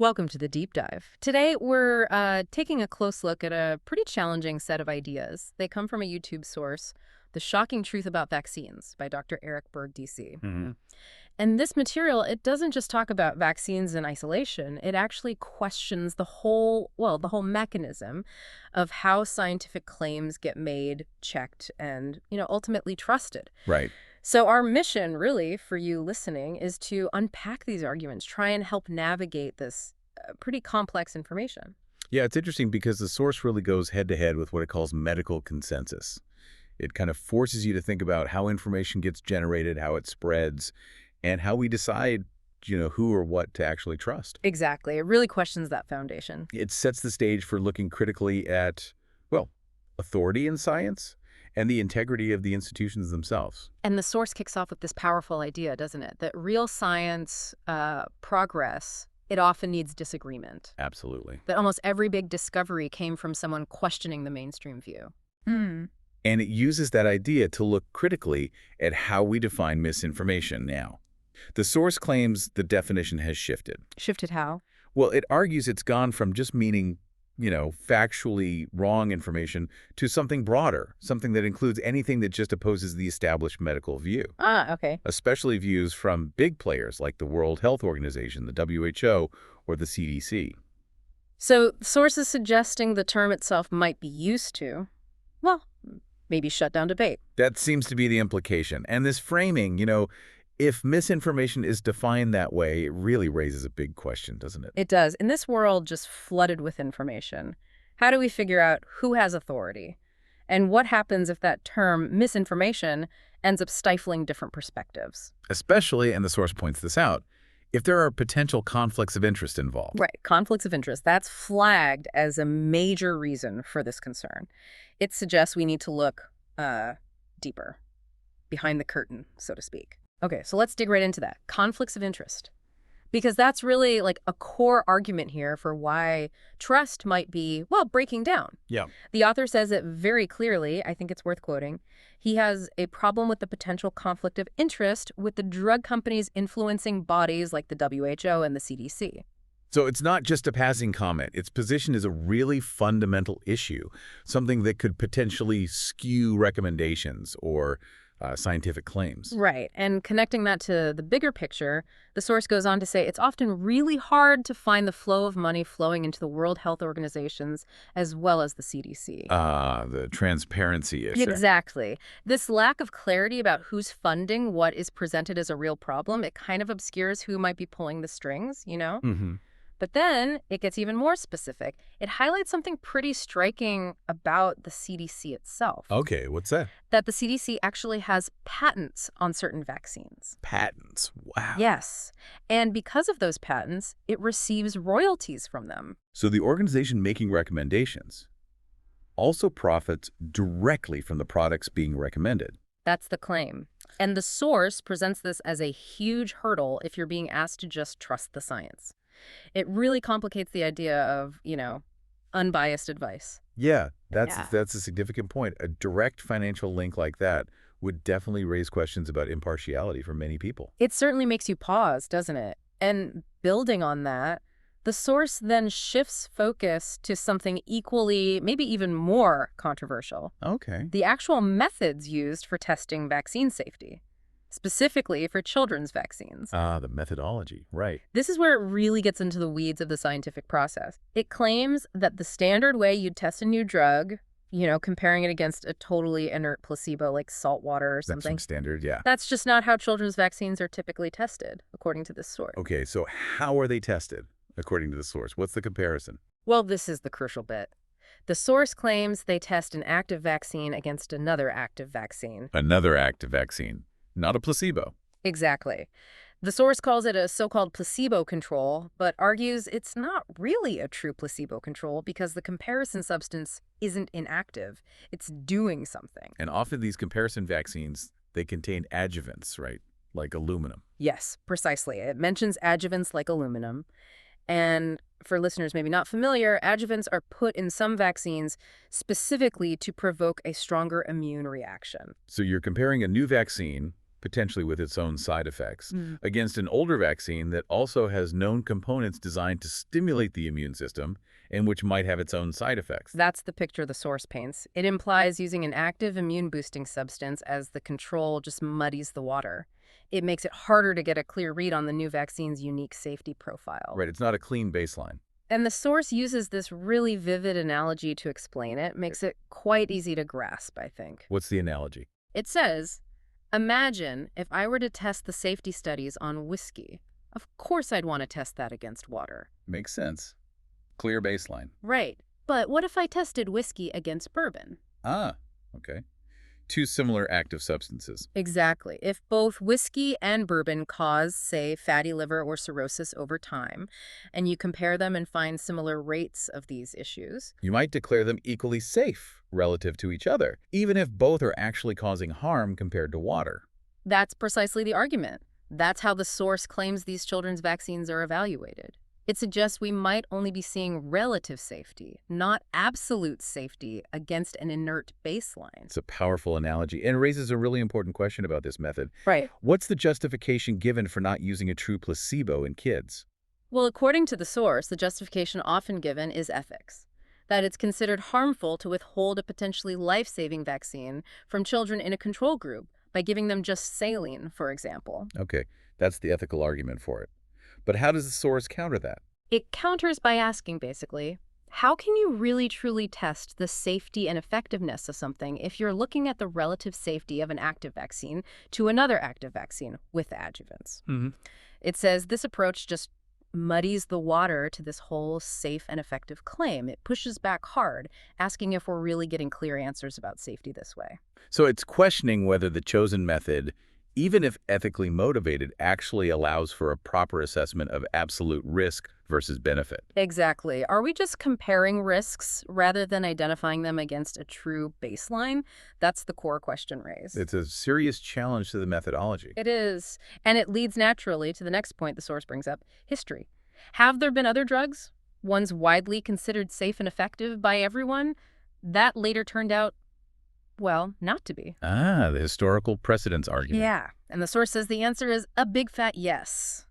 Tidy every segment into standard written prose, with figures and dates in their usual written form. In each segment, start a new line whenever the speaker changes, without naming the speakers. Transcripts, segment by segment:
Welcome to the deep dive. Today, we're taking a close look at a pretty challenging set of ideas. They come from a YouTube source, The Shocking Truth About Vaccines by Dr. Eric Berg, DC.
Hmm.
And this material, it doesn't just talk about vaccines in isolation. It actually questions the whole mechanism of how scientific claims get made, checked, and, ultimately trusted.
Right.
So our mission, really, for you listening, is to unpack these arguments, try and help navigate this pretty complex information.
Yeah, it's interesting because the source really goes head-to-head with what it calls medical consensus. It kind of forces you to think about how information gets generated, how it spreads, and how we decide, who or what to actually trust.
Exactly. It really questions that foundation.
It sets the stage for looking critically at, well, authority in science and the integrity of the institutions themselves.
And the source kicks off with this powerful idea, doesn't it? That real science progress, it often needs disagreement.
Absolutely.
That almost every big discovery came from someone questioning the mainstream view.
And it uses that idea to look critically at how we define misinformation now. The source claims the definition has shifted.
Shifted how?
Well, it argues it's gone from just meaning, factually wrong information to something broader, something that includes anything that just opposes the established medical view,
Okay.
especially views from big players like the World Health Organization, the WHO, or the CDC.
So sources suggesting the term itself might be used to, well, maybe shut down debate.
That seems to be the implication. And this framing, if misinformation is defined that way, it really raises a big question, doesn't it?
It does. In this world just flooded with information, how do we figure out who has authority? And what happens if that term, misinformation, ends up stifling different perspectives?
Especially, and the source points this out, if there are potential conflicts of interest involved.
Right. Conflicts of interest. That's flagged as a major reason for this concern. It suggests we need to look deeper, behind the curtain, so to speak. Okay, so let's dig right into that. Conflicts of interest. Because that's really like a core argument here for why trust might be, well, breaking down.
Yeah.
The author says it very clearly. I think it's worth quoting. He has a problem with the potential conflict of interest with the drug companies influencing bodies like the WHO and the CDC.
So it's not just a passing comment. Its position is a really fundamental issue, something that could potentially skew recommendations or scientific claims.
Right. And connecting that to the bigger picture, the source goes on to say it's often really hard to find the flow of money flowing into the World Health Organizations as well as the CDC.
The transparency issue.
Exactly. This lack of clarity about who's funding what is presented as a real problem, it kind of obscures who might be pulling the strings,
Mm-hmm.
But then it gets even more specific. It highlights something pretty striking about the CDC itself.
Okay, what's that?
That the CDC actually has patents on certain vaccines.
Patents. Wow.
Yes. And because of those patents, it receives royalties from them.
So the organization making recommendations also profits directly from the products being recommended.
That's the claim. And the source presents this as a huge hurdle if you're being asked to just trust the science. It really complicates the idea of, unbiased advice.
Yeah,
Yeah.
that's a significant point. A direct financial link like that would definitely raise questions about impartiality for many people.
It certainly makes you pause, doesn't it? And building on that, the source then shifts focus to something equally, maybe even more controversial.
Okay.
The actual methods used for testing vaccine safety, specifically for children's vaccines.
The methodology, right.
This is where it really gets into the weeds of the scientific process. It claims that the standard way you'd test a new drug, comparing it against a totally inert placebo like salt water or
That's
something,
from standard, yeah.
that's just not how children's vaccines are typically tested, according to this source.
Okay, so how are they tested, according to the source? What's the comparison?
Well, this is the crucial bit. The source claims they test an active vaccine against another active vaccine.
Another active vaccine, not a placebo.
Exactly. The source calls it a so-called placebo control, but argues it's not really a true placebo control because the comparison substance isn't inactive. It's doing something.
And often these comparison vaccines, they contain adjuvants, right? Like aluminum.
Yes, precisely. It mentions adjuvants like aluminum. And for listeners maybe not familiar, adjuvants are put in some vaccines specifically to provoke a stronger immune reaction.
So you're comparing a new vaccine potentially with its own side effects,
Mm.
against an older vaccine that also has known components designed to stimulate the immune system and which might have its own side effects.
That's the picture the source paints. It implies using an active immune-boosting substance as the control just muddies the water. It makes it harder to get a clear read on the new vaccine's unique safety profile.
Right, it's not a clean baseline.
And the source uses this really vivid analogy to explain it, makes it quite easy to grasp, I think.
What's the analogy?
It says, imagine if I were to test the safety studies on whiskey. Of course I'd want to test that against water.
Makes sense. Clear baseline.
Right. But what if I tested whiskey against bourbon?
Ah, okay. Two similar active substances.
Exactly. If both whiskey and bourbon cause, say, fatty liver or cirrhosis over time, and you compare them and find similar rates of these issues,
You might declare them equally safe relative to each other, even if both are actually causing harm compared to water.
that's precisely the argument. That's how the source claims these children's vaccines are evaluated. It suggests we might only be seeing relative safety, not absolute safety, against an inert baseline.
It's a powerful analogy and raises a really important question about this method.
Right.
What's the justification given for not using a true placebo in kids?
Well, according to the source, the justification often given is ethics. That it's considered harmful to withhold a potentially life-saving vaccine from children in a control group by giving them just saline, for example.
Okay, that's the ethical argument for it. But how does the source counter that?
It counters by asking, basically, how can you really truly test the safety and effectiveness of something if you're looking at the relative safety of an active vaccine to another active vaccine with adjuvants? It says this approach just muddies the water to this whole safe and effective claim. It pushes back hard, asking if we're really getting clear answers about safety this way.
So it's questioning whether the chosen method, even if ethically motivated, actually allows for a proper assessment of absolute risk versus benefit.
Exactly. Are we just comparing risks rather than identifying them against a true baseline? That's the core question raised.
It's a serious challenge to the methodology.
It is. And it leads naturally to the next point the source brings up, history. Have there been other drugs, ones widely considered safe and effective by everyone, that later turned out, well, not to be?
Ah, the historical precedence argument.
Yeah. And the source says the answer is a big fat yes.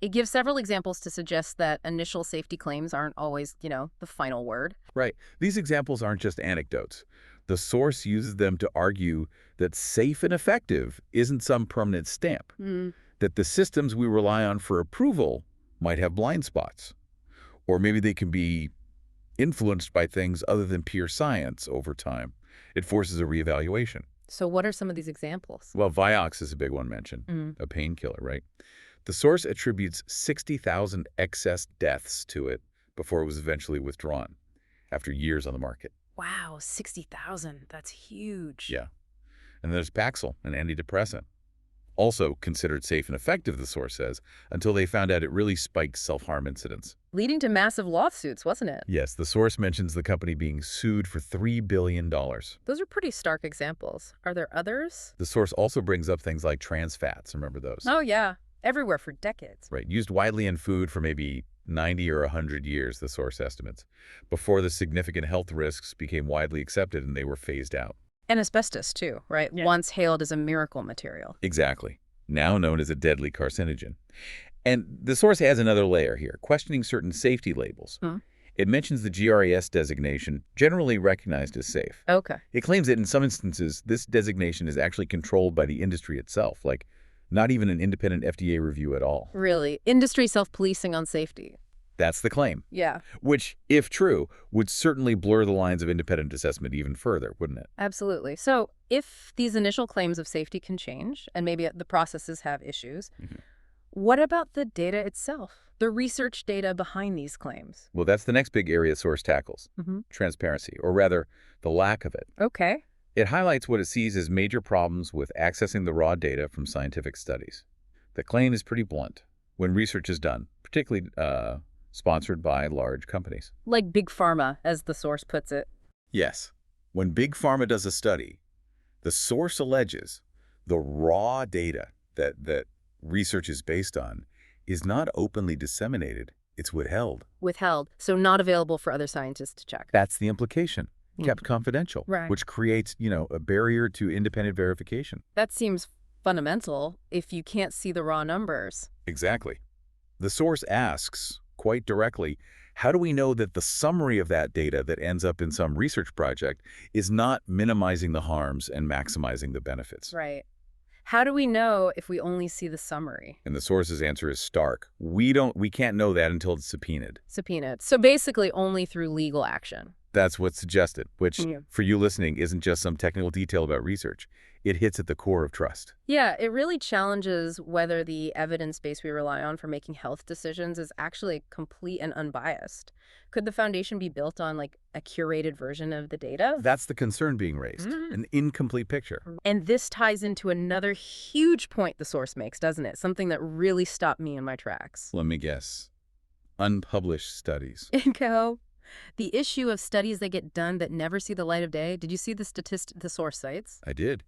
It gives several examples to suggest that initial safety claims aren't always, the final word.
Right. These examples aren't just anecdotes. The source uses them to argue that safe and effective isn't some permanent stamp, that the systems we rely on for approval might have blind spots, or maybe they can be influenced by things other than pure science over time. It forces a reevaluation.
So what are some of these examples?
Well, Vioxx is a big one mentioned, a painkiller, right? The source attributes 60,000 excess deaths to it before it was eventually withdrawn after years on the market.
Wow, 60,000. That's huge.
Yeah. And there's Paxil, an antidepressant. Also considered safe and effective, the source says, until they found out it really spiked self-harm incidents.
Leading to massive lawsuits, wasn't it?
Yes, the source mentions the company being sued for $3 billion.
Those are pretty stark examples. Are there others?
The source also brings up things like trans fats. Remember those?
Oh, yeah. Everywhere for decades.
Right. Used widely in food for maybe 90 or 100 years, the source estimates, before the significant health risks became widely accepted and they were phased out.
And asbestos, too, right? Yeah. Once hailed as a miracle material.
Exactly. Now known as a deadly carcinogen. And the source adds another layer here, questioning certain safety labels. It mentions the GRAS designation, generally recognized as safe.
Okay.
It claims that in some instances, this designation is actually controlled by the industry itself, like not even an independent FDA review at all.
Really? Industry self-policing on safety.
That's the claim.
Yeah.
Which, if true, would certainly blur the lines of independent assessment even further, wouldn't it?
Absolutely. So if these initial claims of safety can change, and maybe the processes have issues, what about the data itself? The research data behind these claims?
Well, that's the next big area source tackles. Transparency, or rather, the lack of it.
Okay.
It highlights what it sees as major problems with accessing the raw data from scientific studies. The claim is pretty blunt when research is done, particularly sponsored by large companies.
Like Big Pharma, as the source puts it.
Yes. When Big Pharma does a study, the source alleges the raw data that research is based on is not openly disseminated. It's withheld.
Withheld, so not available for other scientists to check.
That's the implication. Kept confidential,
Right.
which creates, a barrier to independent verification.
That seems fundamental if you can't see the raw numbers.
Exactly. The source asks, quite directly, how do we know that the summary of that data that ends up in some research project is not minimizing the harms and maximizing the benefits?
Right. How do we know if we only see the summary?
And the source's answer is stark. We can't know that until it's subpoenaed.
Subpoenaed. So basically only through legal action.
That's what's suggested, which,
Yeah.
for you listening, isn't just some technical detail about research. It hits at the core of trust.
Yeah, it really challenges whether the evidence base we rely on for making health decisions is actually complete and unbiased. Could the foundation be built on like a curated version of the data?
That's the concern being raised, an incomplete picture.
And this ties into another huge point the source makes, doesn't it? Something that really stopped me in my tracks.
Let me guess. Unpublished studies.
Inco. The issue of studies that get done that never see the light of day. Did you see the statistic the source cites?
I did.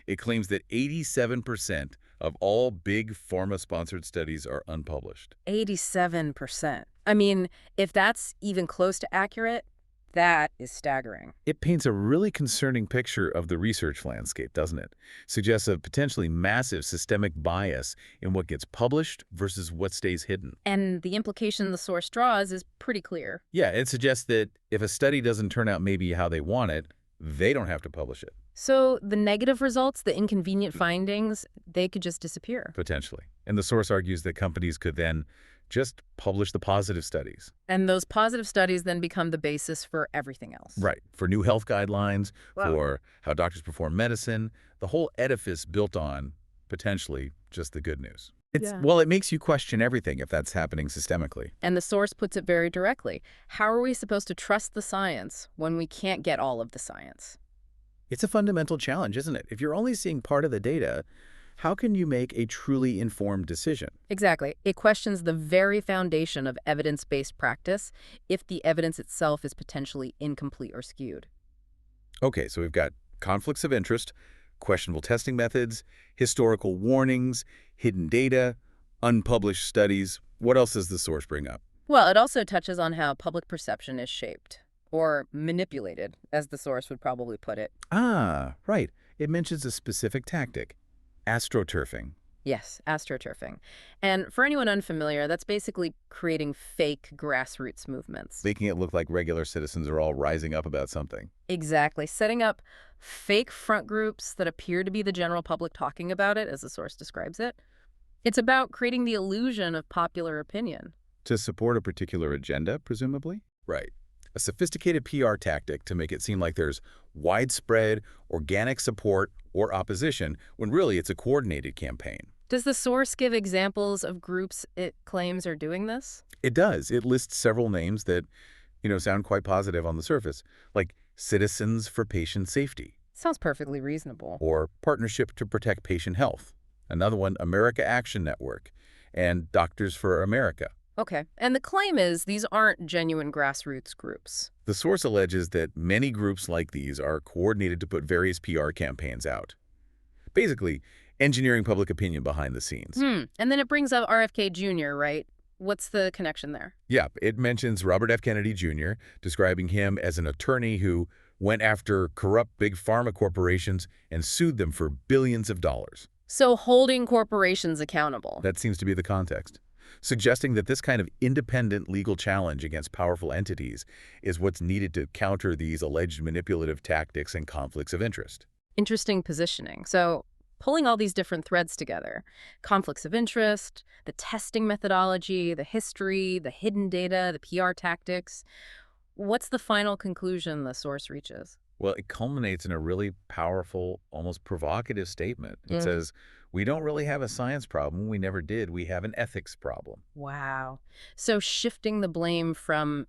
It claims that 87% of all big pharma-sponsored studies are unpublished.
87%. I mean, if that's even close to accurate, that is staggering.
It paints a really concerning picture of the research landscape, doesn't it? Suggests a potentially massive systemic bias in what gets published versus what stays hidden.
And the implication the source draws is pretty clear.
Yeah, it suggests that if a study doesn't turn out maybe how they want it, they don't have to publish it.
So the negative results, the inconvenient findings, they could just disappear.
Potentially. And the source argues that companies could then just publish the positive studies.
And those positive studies then become the basis for everything else.
Right. For new health guidelines,
Wow.
for how doctors perform medicine, the whole edifice built on, potentially, just the good news.
Yeah.
Well, it makes you question everything if that's happening systemically.
And the source puts it very directly. How are we supposed to trust the science when we can't get all of the science?
It's a fundamental challenge, isn't it? If you're only seeing part of the data, how can you make a truly informed decision?
Exactly. It questions the very foundation of evidence-based practice if the evidence itself is potentially incomplete or skewed.
Okay, so we've got conflicts of interest, questionable testing methods, historical warnings, hidden data, unpublished studies. What else does the source bring up?
Well, it also touches on how public perception is shaped, or manipulated, as the source would probably put it.
Ah, right. It mentions a specific tactic, astroturfing.
Yes, astroturfing. And for anyone unfamiliar, that's basically creating fake grassroots movements.
Making it look like regular citizens are all rising up about something.
Exactly. Setting up fake front groups that appear to be the general public talking about it, as the source describes it. It's about creating the illusion of popular opinion.
To support a particular agenda, presumably? Right. A sophisticated PR tactic to make it seem like there's widespread, organic support or opposition, when really it's a coordinated campaign.
Does the source give examples of groups it claims are doing this?
It does. It lists several names that, sound quite positive on the surface, like Citizens for Patient Safety,
Sounds perfectly reasonable.
or Partnership to Protect Patient Health. Another one, America Action Network, and Doctors for America.
Okay. And the claim is these aren't genuine grassroots groups.
The source alleges that many groups like these are coordinated to put various PR campaigns out. Basically, engineering public opinion behind the scenes.
And then it brings up RFK Jr., right? What's the connection there?
Yeah, it mentions Robert F. Kennedy Jr., describing him as an attorney who went after corrupt big pharma corporations and sued them for billions of dollars.
So holding corporations accountable.
That seems to be the context, suggesting that this kind of independent legal challenge against powerful entities is what's needed to counter these alleged manipulative tactics and conflicts of interest.
Interesting positioning. So pulling all these different threads together, conflicts of interest, the testing methodology, the history, the hidden data, the PR tactics, what's the final conclusion the source reaches?
Well, it culminates in a really powerful, almost provocative statement. It says, we don't really have a science problem. We never did. We have an ethics problem.
Wow. So shifting the blame from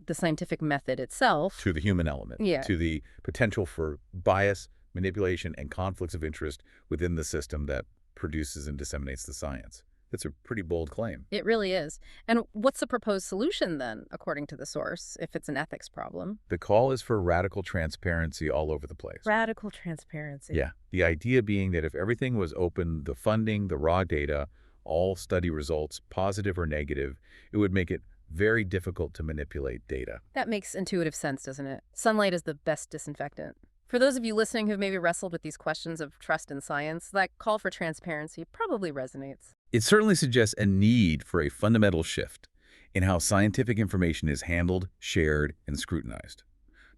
the scientific method itself
To the human element.
Yeah.
To the potential for bias, manipulation, and conflicts of interest within the system that produces and disseminates the science. That's a pretty bold claim.
It really is. And what's the proposed solution then, according to the source, if it's an ethics problem?
The call is for radical transparency all over the place.
Radical transparency.
Yeah. The idea being that if everything was open, the funding, the raw data, all study results, positive or negative, it would make it very difficult to manipulate data.
That makes intuitive sense, doesn't it? Sunlight is the best disinfectant. For those of you listening who've maybe wrestled with these questions of trust in science, that call for transparency probably resonates.
It certainly suggests a need for a fundamental shift in how scientific information is handled, shared, and scrutinized.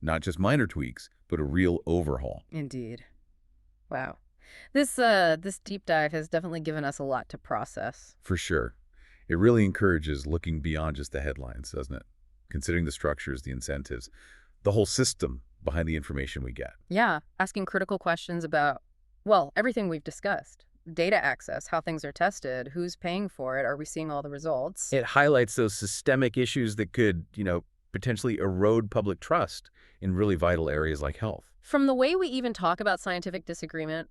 Not just minor tweaks, but a real overhaul.
Indeed. Wow. This deep dive has definitely given us a lot to process.
For sure. It really encourages looking beyond just the headlines, doesn't it? Considering the structures, the incentives, the whole system behind the information we get.
Yeah, asking critical questions about, well, everything we've discussed. Data access, how things are tested, who's paying for it, are we seeing all the results?
It highlights those systemic issues that could, potentially erode public trust in really vital areas like health.
From the way we even talk about scientific disagreement,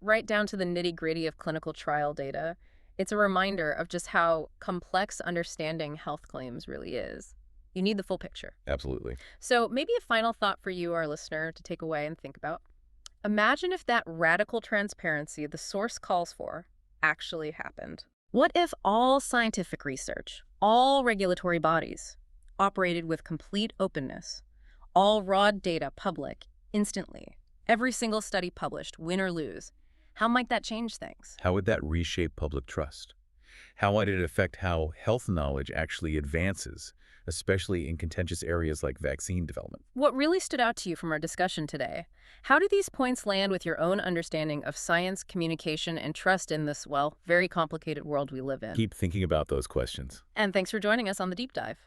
right down to the nitty-gritty of clinical trial data, it's a reminder of just how complex understanding health claims really is. You need the full picture.
Absolutely.
So maybe a final thought for you, our listener, to take away and think about. Imagine if that radical transparency the source calls for actually happened. What if all scientific research, all regulatory bodies, operated with complete openness, all raw data public, instantly, every single study published, win or lose? How might that change things?
How would that reshape public trust? How might it affect how health knowledge actually advances, especially in contentious areas like vaccine development?
What really stood out to you from our discussion today? How do these points land with your own understanding of science, communication, and trust in this, well, very complicated world we live in?
Keep thinking about those questions.
And thanks for joining us on the Deep Dive.